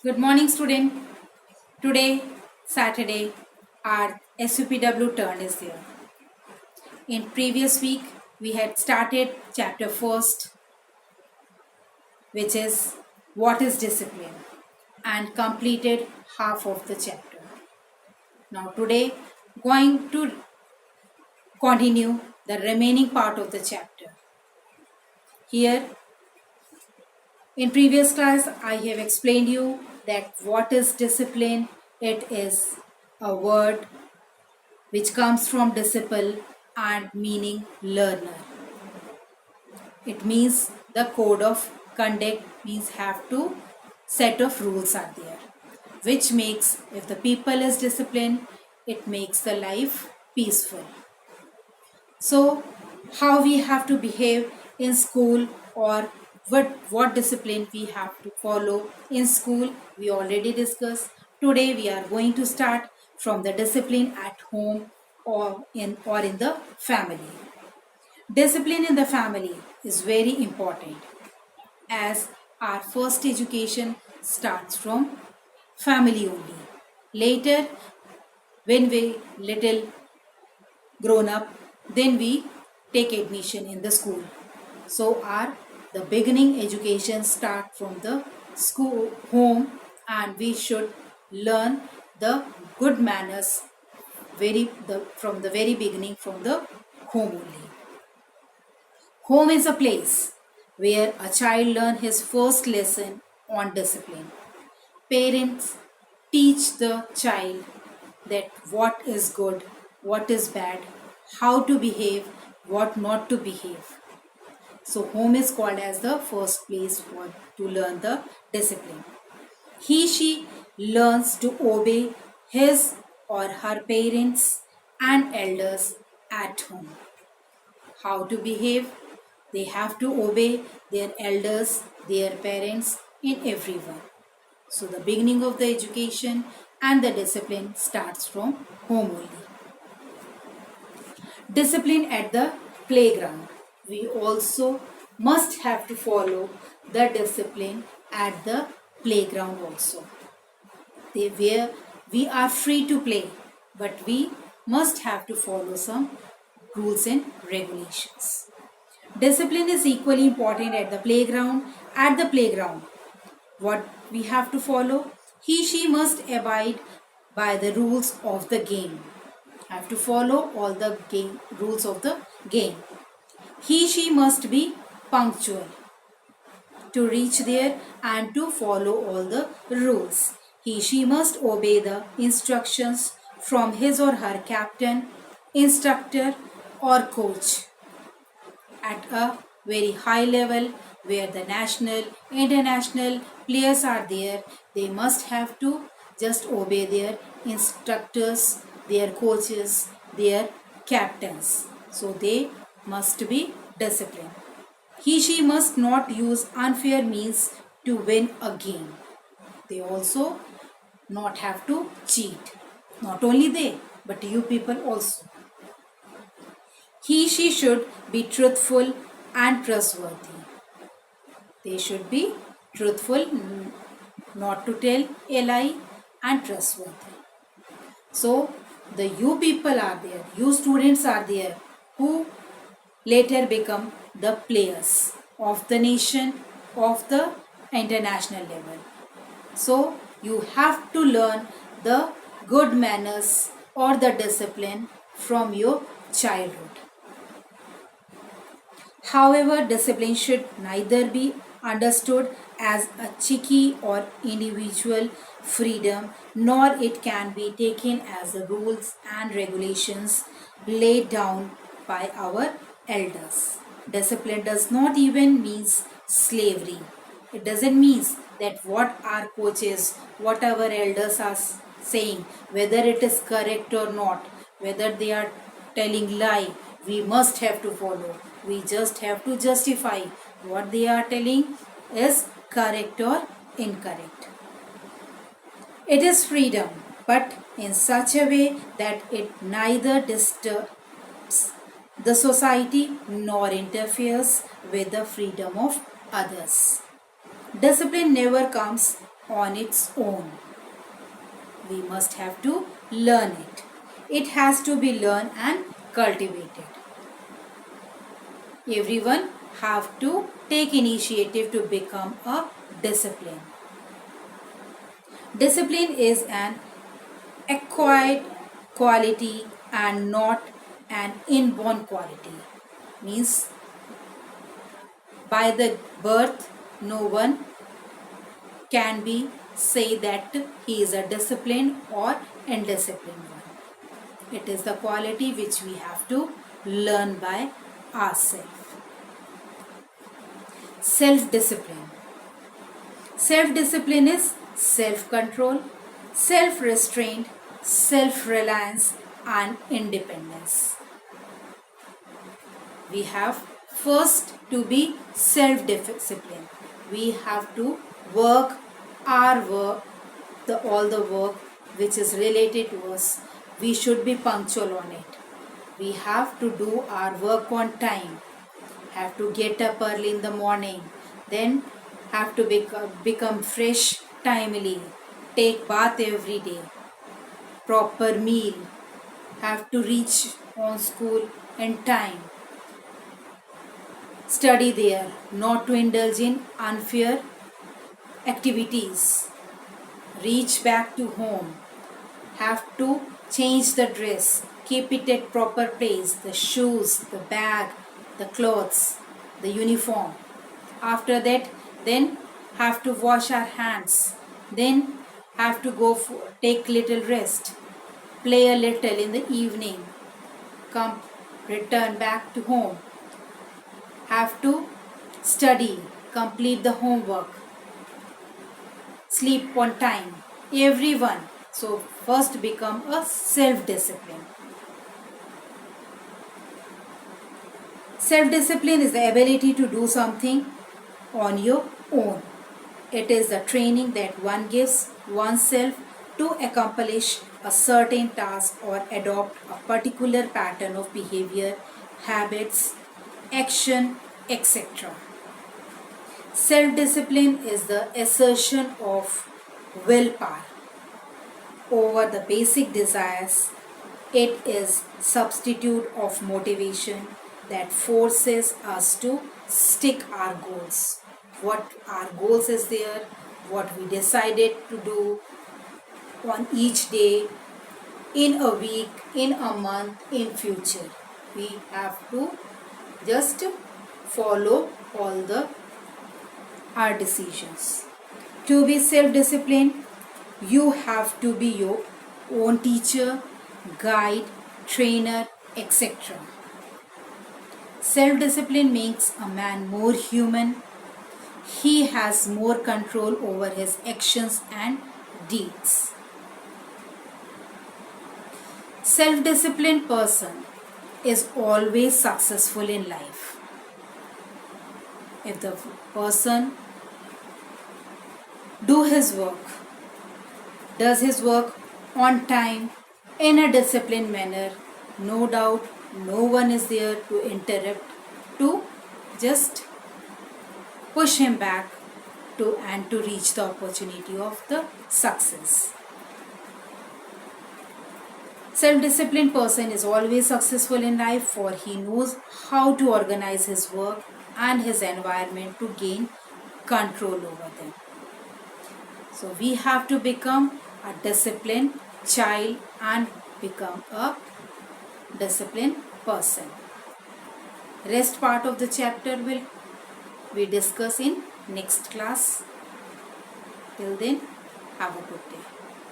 Good morning, student. Today, Saturday, our SUPW turn is there. In previous week, we had started chapter first, which is what is discipline, and completed half of the chapter. Now today, going to continue the remaining part of the chapter. Here, in previous class, I have explained you that what is discipline. It is a word which comes from disciple and meaning learner. It means the code of conduct means have to set of rules are there, which makes if the people is disciplined, it makes the life peaceful. So how we have to behave in school, or what discipline we have to follow in school, we already discussed. Today we are going to start from the discipline at home or in the family. Discipline in the family is very important, as our first education starts from family only. Later, when we little grown up, then we take admission in the school. So our the beginning education start from the school home, and we should learn the good manners from the very beginning from the home only. Home is a place where a child learns his first lesson on discipline. Parents teach the child that what is good, what is bad, how to behave, what not to behave. So home is called as the first place to learn the discipline. She learns to obey his or her parents and elders at home. How to behave? They have to obey their elders, their parents, and everyone. So the beginning of the education and the discipline starts from home only. Discipline at the playground. We also must have to follow the discipline at the playground also. Where we are free to play, but we must have to follow some rules and regulations. Discipline is equally important at the playground. At the playground, what we have to follow? She must abide by the rules of the game. Have to follow all the rules of the game. She must be punctual to reach there and to follow all the rules. She must obey the instructions from his or her captain, instructor, or coach. At a very high level where the national, international players are there, they must have to just obey their instructors, their coaches, their captains. So they must be disciplined. She must not use unfair means to win a game. They also not have to cheat. Not only they, but you people also. She should be truthful and trustworthy. They should be truthful, not to tell a lie, and trustworthy. So the you people are there, you students are there, who later become the players of the nation, of the international level. So you have to learn the good manners or the discipline from your childhood. However, discipline should neither be understood as a cheeky or individual freedom, nor it can be taken as the rules and regulations laid down by our elders. Discipline does not even mean slavery. It doesn't mean that what our coaches, what our elders are saying, whether it is correct or not, whether they are telling lie, we must have to follow. We just have to justify what they are telling is correct or incorrect. It is freedom, but in such a way that it neither disturbs the society nor interferes with the freedom of others. Discipline never comes on its own. We must have to learn it. It has to be learned and cultivated. Everyone have to take initiative to become a discipline. Discipline is an acquired quality and not an inborn quality. Means by the birth no one can be say that he is a disciplined or indisciplined one. It is the quality which we have to learn by ourselves. Self-discipline. Self-discipline is self-control, self-restraint, self-reliance and independence. We have first to be self-discipline. We have to work our work, all the work which is related to us. We should be punctual on it. We have to do our work on time. Have to get up early in the morning. Then have to become fresh timely. Take bath every day. Proper meal. Have to reach on school in time. Study there. Not to indulge in unfair activities. Reach back to home. Have to change the dress. Keep it at proper place. The shoes, the bag, the clothes, the uniform. After that, then have to wash our hands. Then have to go take little rest. Play a little in the evening. Come, return back to home. Have to study, complete the homework. Sleep on time. Everyone. So first become a self-discipline. Self-discipline is the ability to do something on your own. It is the training that one gives oneself to accomplish a certain task or adopt a particular pattern of behavior, habits, action, etc. Self-discipline is the assertion of willpower over the basic desires. It is substitute of motivation that forces us to stick our goals. What our goals is there, what we decided to do on each day, in a week, in a month, in future. We have to just follow all our decisions. To be self-disciplined, you have to be your own teacher, guide, trainer, etc. Self-discipline makes a man more human. He has more control over his actions and deeds. Self-disciplined person is always successful in life. If the person does his work on time, in a disciplined manner, no doubt no one is there to interrupt, to just push him back to reach the opportunity of the success. Self-disciplined person is always successful in life, for he knows how to organize his work and his environment to gain control over them. So we have to become a disciplined child and become a disciplined person. Rest part of the chapter will we discuss in next class. Till then, have a good day.